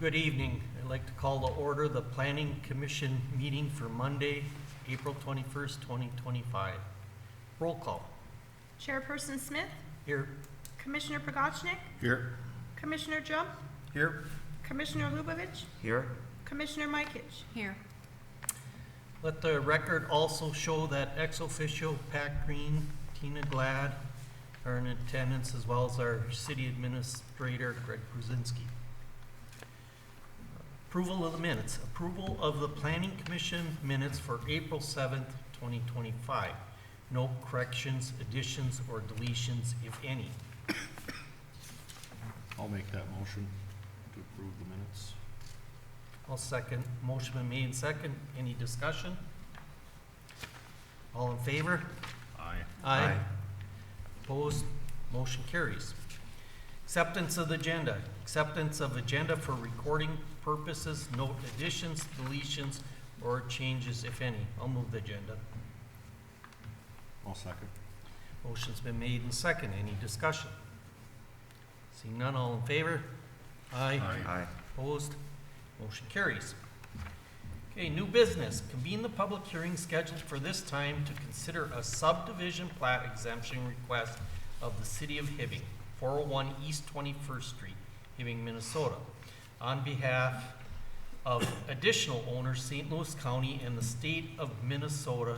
Good evening. I'd like to call to order the Planning Commission meeting for Monday, April 21st, 2025. Roll call. Chairperson Smith, Here. Commissioner Pogachnik, Here. Commissioner Jump, Here. Commissioner Lubavitch, Here. Commissioner Mikich. Here. Let the record also show that ex officio Pat Green, Tina Glad are in attendance, as well as our city administrator, Greg Brzezinski. Approval of the minutes. Approval of the Planning Commission minutes for April 7th, 2025. No corrections, additions, or deletions, if any. I'll make that motion to approve the minutes. I'll second. Motion been made second. Any discussion? All in favor? Aye. Aye. Opposed? Motion carries. Acceptance of the agenda. Acceptance of agenda for recording purposes. Note additions, deletions, or changes, if any. I'll move the agenda. I'll second. Motion's been made and second. Any discussion? Seeing none, all in favor? Aye. Aye. Opposed? Motion carries. Okay, new business. Convene the public hearing scheduled for this time to consider a subdivision plat exemption request of the city of Hibbing, 401 East 21st Street, Hibbing, Minnesota, on behalf of additional owners, St. Louis County and the state of Minnesota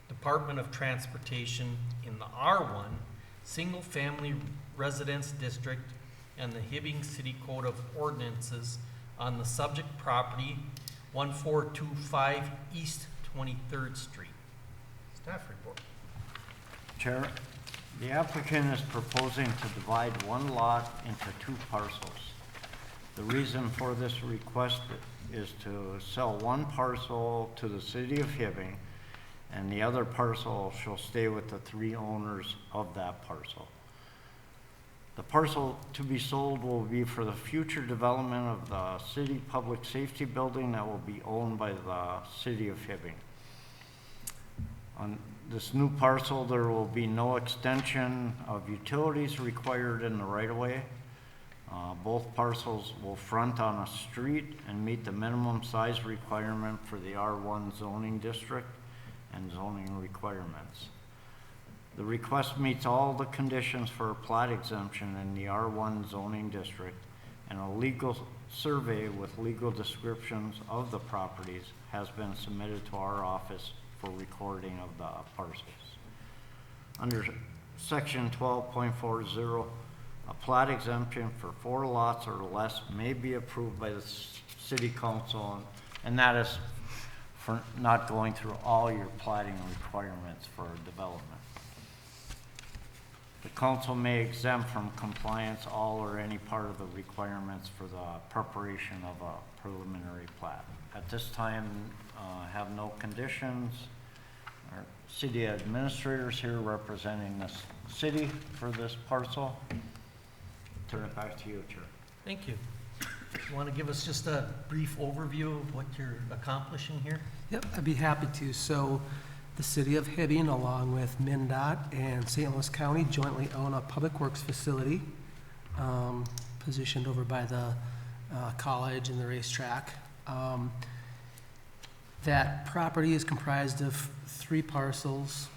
Department of Transportation in the R1 Single Family Residence District and the Hibbing City Code of Ordinances on the subject property 1425 East 23rd Street. Staff report. Chair, the applicant is proposing to divide one lot into two parcels. The reason for this request is to sell one parcel to the city of Hibbing, and the other parcel shall stay with the three owners of that parcel. The parcel to be sold will be for the future development of the city public safety building that will be owned by the city of Hibbing. On this new parcel, there will be no extension of utilities required in the right-of-way. Both parcels will front on a street and meet the minimum size requirement for the R1 zoning district and zoning requirements. The request meets all the conditions for a plat exemption in the R1 zoning district, and a legal survey with legal descriptions of the properties has been submitted to our office for recording of the parcels. Under section 12.40, a plat exemption for 4 lots or less may be approved by the city council, and that is for not going through all your platting requirements for development. The council may exempt from compliance all or any part of the requirements for the preparation of a preliminary plat. At this time, have no conditions. Our city administrators here representing the city for this parcel. Turn it back to you, Chair. Thank you. You want to give us just a brief overview of what you're accomplishing here? Yep, I'd be happy to. So the city of Hibbing, along with MnDOT and St. Louis County, jointly own a public works facility positioned over by the college and the racetrack. That property is comprised of 3 parcels.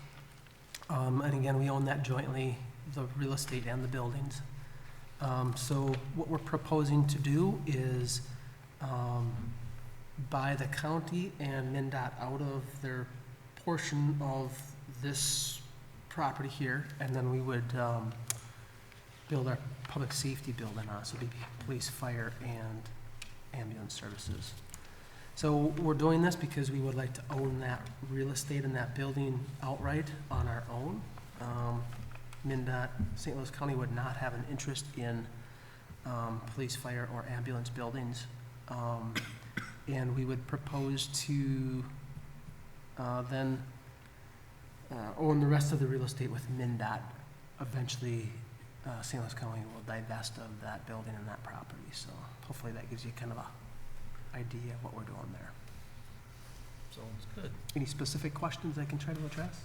And again, we own that jointly, the real estate and the buildings. So what we're proposing to do is buy the county and MnDOT out of their portion of this property here, and then we would build our public safety building on, so it'd be police, fire, and ambulance services. So we're doing this because we would like to own that real estate in that building outright on our own. MnDOT, St. Louis County would not have an interest in police, fire, or ambulance buildings. And we would propose to then own the rest of the real estate with MnDOT. Eventually, St. Louis County will divest of that building and that property. So hopefully that gives you kind of a idea of what we're doing there. Sounds good. Any specific questions I can try to address?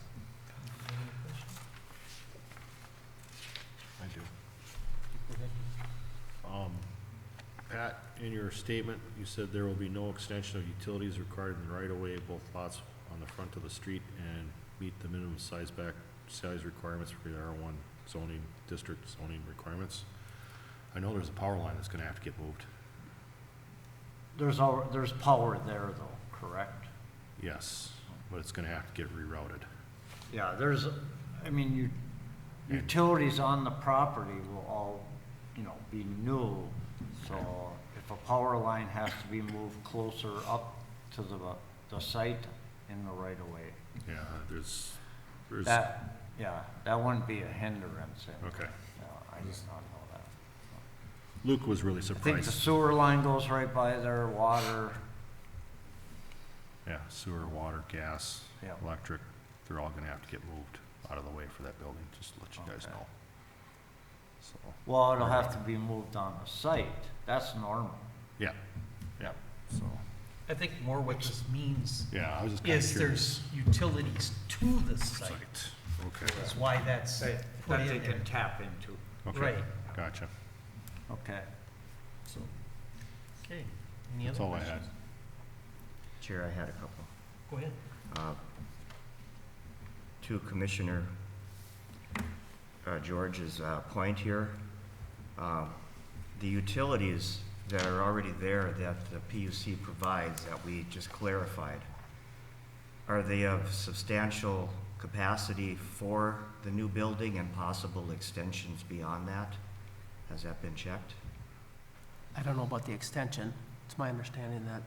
Any questions? I do. Go ahead. Pat, in your statement, you said there will be no extension of utilities required in the right-of-way, both lots on the front of the street and meet the minimum size requirements for the R1 zoning, district zoning requirements. I know there's a power line that's gonna have to get moved. There's power there though, correct? Yes, but it's gonna have to get rerouted. Yeah, utilities on the property will all, be new. So if a power line has to be moved closer up to the site in the right of way, Yeah, there's, that wouldn't be a hindrance. okay. I did not know that. Luke was really I think the surprised. sewer line goes right by there, water. Yeah, sewer, water, gas, Yeah. electric, they're all gonna have to get moved out of the way for that building, just to let you guys Okay. know. So, Well, it'll have to be moved on the site. That's normal. yeah, so, I think more what this means yeah, I was just kinda is curious. there's utilities to the site. Site, okay, That's why that's put That in they there. can tap into. okay, Right. gotcha. Okay. So, okay, any That's other all I had. questions? Chair, I had a couple. Go ahead. To Commissioner George's point here, the utilities that are already there that the PUC provides that we just clarified, are they of substantial capacity for the new building and possible extensions beyond that? Has that been checked? I don't know about the extension. It's my understanding that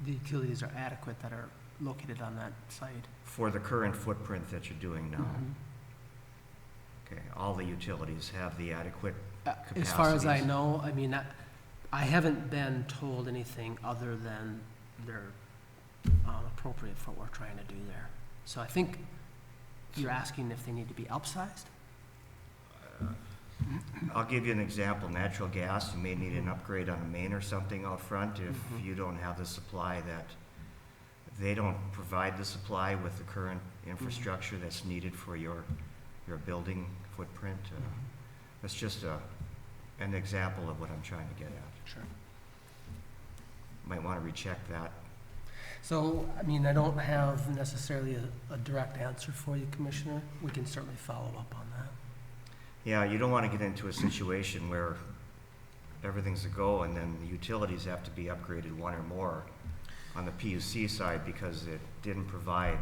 the utilities are adequate that are located on that site. For the current footprint that you're doing now? Mhm. Okay, all the utilities have the adequate As far as I capacities. know, I haven't been told anything other than they're appropriate for what we're trying to do there. So I think you're asking if they need to be upsized? I'll give you an example. Natural gas, you may need an upgrade on a main or something out front if you don't have the supply that, they don't provide the supply with the current infrastructure that's needed for your building footprint. That's just an example of what I'm trying to get at. Sure. Might want to recheck that. So, I don't have necessarily a direct answer for you, Commissioner. We can certainly follow up on that. Yeah, you don't want to get into a situation where everything's a go and then the utilities have to be upgraded one or more on the PUC side because it didn't provide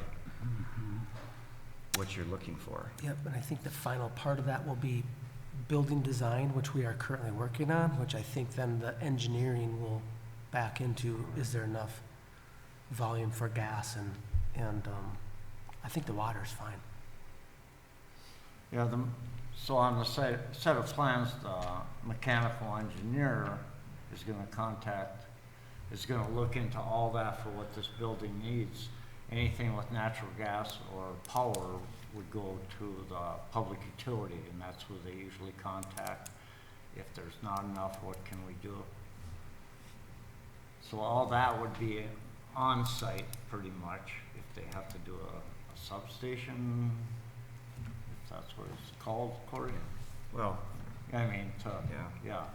what you're looking for. Yep, and I think the final part of that will be building design, which we are currently working on, which I think then the engineering will back into, is there enough volume for gas and I think the water's fine. Yeah, so on the set of plans, the mechanical engineer is gonna look into all that for what this building needs. Anything with natural gas or power would go to the public utility, and that's who they usually contact. If there's not enough, what can we do? So all that would be on-site pretty much, if they have to do a substation, if that's what it's called, Corey. Well, Yeah.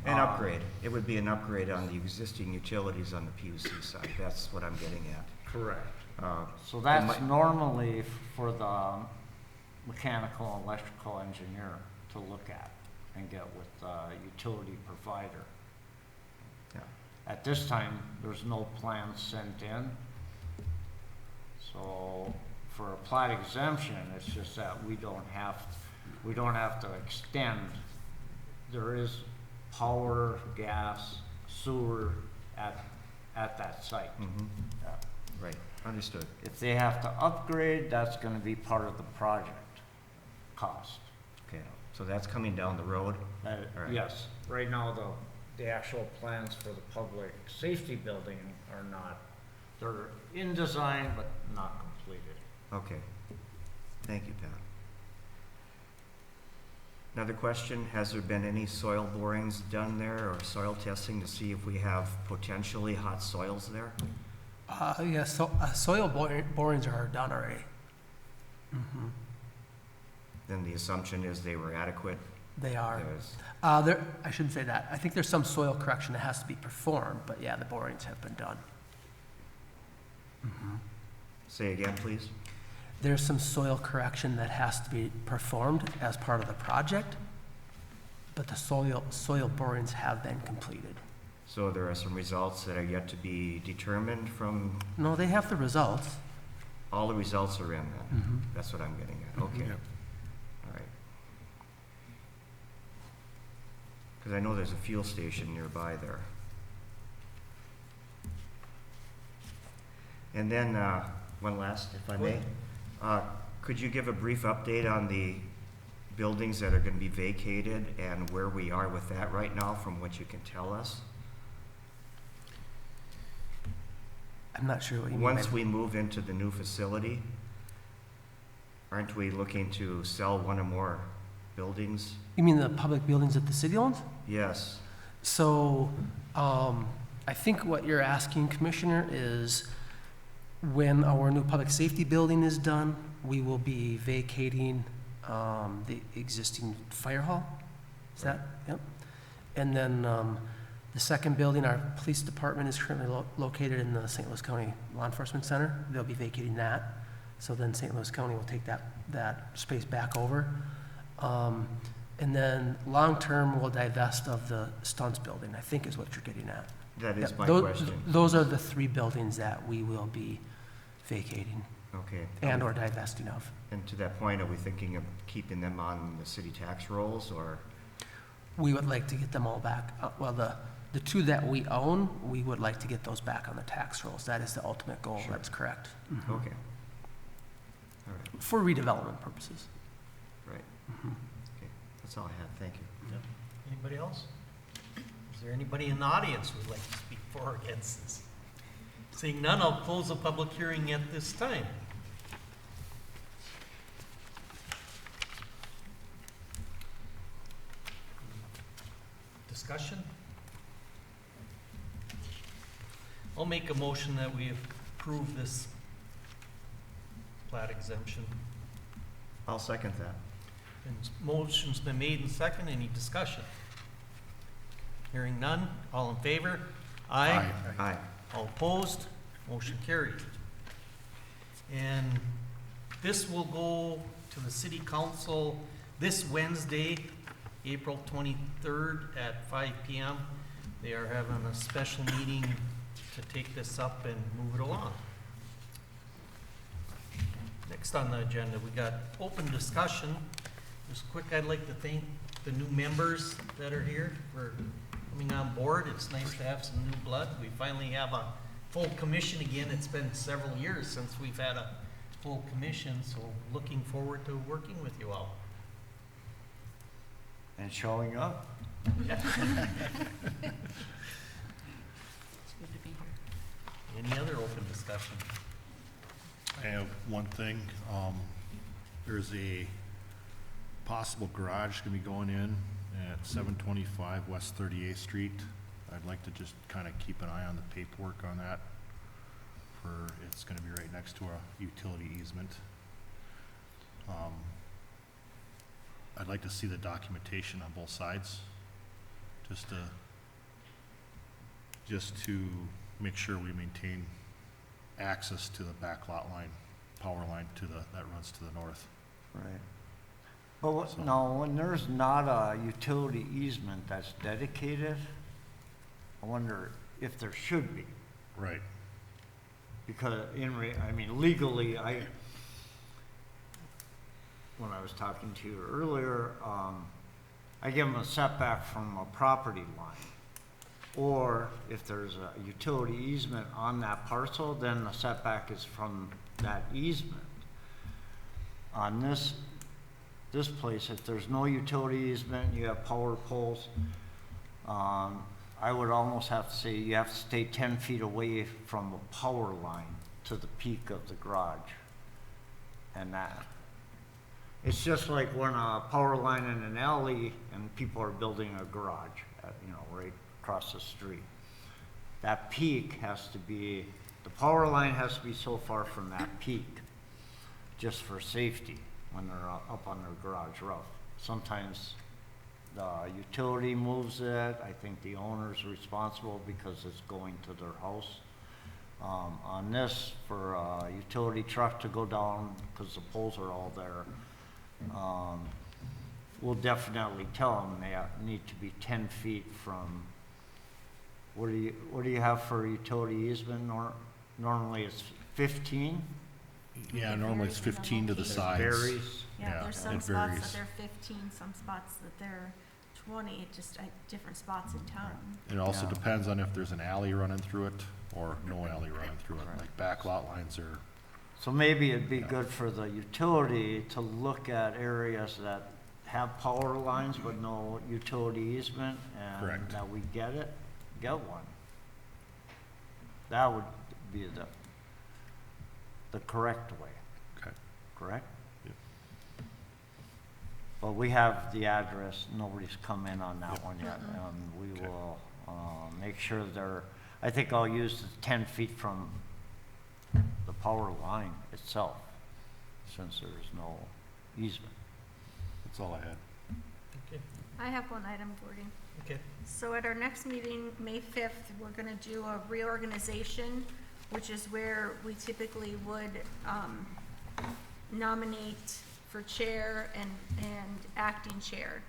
an upgrade. It would be an upgrade on the existing utilities on the PUC side. That's what I'm getting at. Correct. Uh, So that's might- normally for the mechanical and electrical engineer to look at and get with the utility provider. Yeah. At this time, there's no plans sent in. So for a plat exemption, it's just that we don't have to extend. There is power, gas, sewer at that site. mhm. Yeah. Right, understood. If they have to upgrade, that's gonna be part of the project cost. Okay, so that's coming down the road. All right. Yes, right now, the actual plans for the public safety building are not, they're in design, but not completed. Okay. Thank you, Pat. Another question, has there been any soil borings done there or soil testing to see if we have potentially hot soils there? Soil borings are done already. Then the assumption is they were adequate. They are. There's, I shouldn't say that. I think there's some soil correction that has to be performed, but yeah, the borings have been done. say again, please? There's some soil correction that has to be performed as part of the project, but the soil borings have been completed. So there are some results that are yet to be determined from, No, they have the results. all the results are in then? Mhm. That's what I'm getting at, okay. Yep. All right. Because I know there's a fuel station nearby there. And then, one last, if I may. Could you give a brief update on the buildings that are gonna be vacated and where we are with that right now, from what you can tell us? I'm not sure what you mean. Once we move into the new facility, aren't we looking to sell one or more buildings? You mean the public buildings that the city owns? Yes. So, I think what you're asking, Commissioner, is when our new public safety building is done, we will be vacating, the existing fire hall? Is that, yep. And then, the second building, our police department is currently located in the St. Louis County Law Enforcement Center. They'll be vacating that. So then St. Louis County will take that space back over. And then long-term, we'll divest of the stunts building, I think is what you're getting at. That is Yep, my tho- question. Those are the three buildings that we will be vacating Okay. and/or divesting of. And to that point, are we thinking of keeping them on the city tax rolls, or? We would like to get them all back. Well, the two that we own, we would like to get those back on the tax rolls. That is the ultimate goal. Sure. That's correct. Mhm. Okay. All right, For redevelopment purposes. right. Okay, that's all I have, thank you. Yep. Anybody else? Is there anybody in the audience who would like to speak for or against this? Seeing none, I'll close the public hearing at this time. Discussion? I'll make a motion that we approve this plat exemption. I'll second that. And motion's been made and second. Any discussion? Hearing none. All in favor? Aye. Aye. All opposed? Motion carried. And this will go to the city council this Wednesday, April 23rd at 5 PM. They are having a special meeting to take this up and move it along. Next on the agenda, we got open discussion. Just quick, I'd like to thank the new members that are here for coming on board. It's nice to have some new blood. We finally have a full commission again. It's been several years since we've had a full commission, so looking forward to working with you all. And showing up. Any other open discussion? I have one thing, there's a possible garage gonna be going in at 725 West 38th Street. I'd like to just kinda keep an eye on the paperwork on that, for, it's gonna be right next to a utility easement. I'd like to see the documentation on both sides, just to make sure we maintain access to the back lot line, power line that runs to the north. Right. But what, So- no, when there's not a utility easement that's dedicated, I wonder if there should be. Right. Because I mean, legally, when I was talking to you earlier, I give them a setback from a property line. Or if there's a utility easement on that parcel, then the setback is from that easement. On this place, if there's no utility easement, you have power poles, I would almost have to say you have to stay 10 feet away from a power line to the peak of the garage. And that, it's just like when a power line in an alley and people are building a garage, right across the street. That peak has to be, the power line has to be so far from that peak, just for safety when they're up on their garage roof. Sometimes the utility moves it, I think the owner's responsible because it's going to their house. On this, for a utility truck to go down, because the poles are all there, we'll definitely tell them they need to be 10 feet from, what do you have for utility easement? Normally it's 15? Yeah, normally it's 15 to the sides. Varies. Yeah, Yeah, there's some it spots varies. that they're 15, some spots that they're 20, it just, different spots in town. It also Yeah. depends on if there's an alley running through it or no alley running through it, Right. like back lot lines are, So maybe it'd be Yeah. good for the utility to look at areas that have power lines but no utility easement, and Correct. that we get one. That would be the correct way, okay. correct? Yep. But we have the address, nobody's come in on that Yep. one yet, and we Okay. will, make sure I think I'll use the 10 feet from the power line itself, since there's no easement. That's all I had. Okay, I have one item, Gordy. okay. So at our next meeting, May 5th, we're going to do a reorganization, which is where we typically would nominate for chair and acting chair.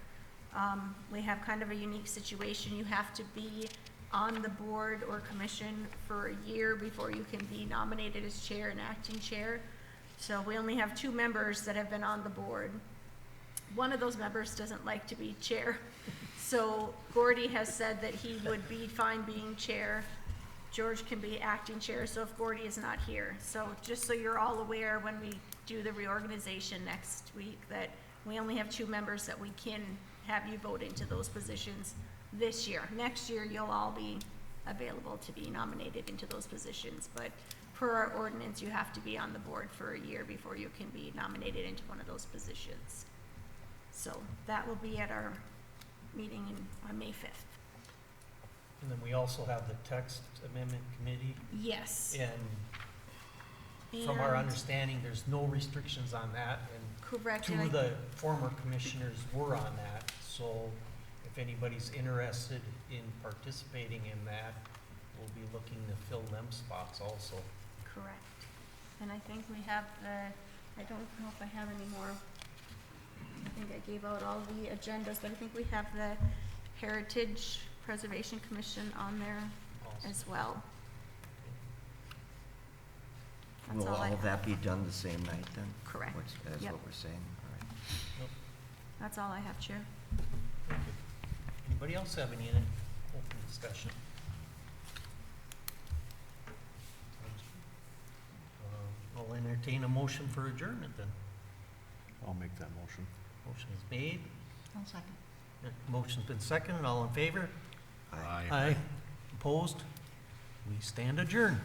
We have kind of a unique situation. You have to be on the board or commission for a year before you can be nominated as chair and acting chair. So we only have 2 members that have been on the board. One of those members doesn't like to be chair. So Gordy has said that he would be fine being chair. George can be acting chair, so if Gordy is not here. So just so you're all aware, when we do the reorganization next week, that we only have 2 members that we can have you vote into those positions this year. Next year, you'll all be available to be nominated into those positions, but per our ordinance, you have to be on the board for a year before you can be nominated into one of those positions. So that will be at our meeting on May 5th. And then we also have the text amendment committee, Yes. and from our And- understanding, there's no restrictions on that, and Correct. 2 and of I- the former commissioners were on that, so if anybody's interested in participating in that, we'll be looking to fill them spots also. Correct. And I think we have I don't know if I have any more. I think I gave out all the agendas, but I think we have the Heritage Preservation Commission on there Also. as well. That's Will all I all of have. that be done the same night then? Correct. That's Yep. what we're saying, all right. That's all I have, Chair. Thank you. Anybody else have any open discussion? I'll entertain a motion for adjournment then. I'll make that motion. Motion is made, I'll second. motion's been seconded, all in favor? Aye. Aye. Opposed? We stand adjourned.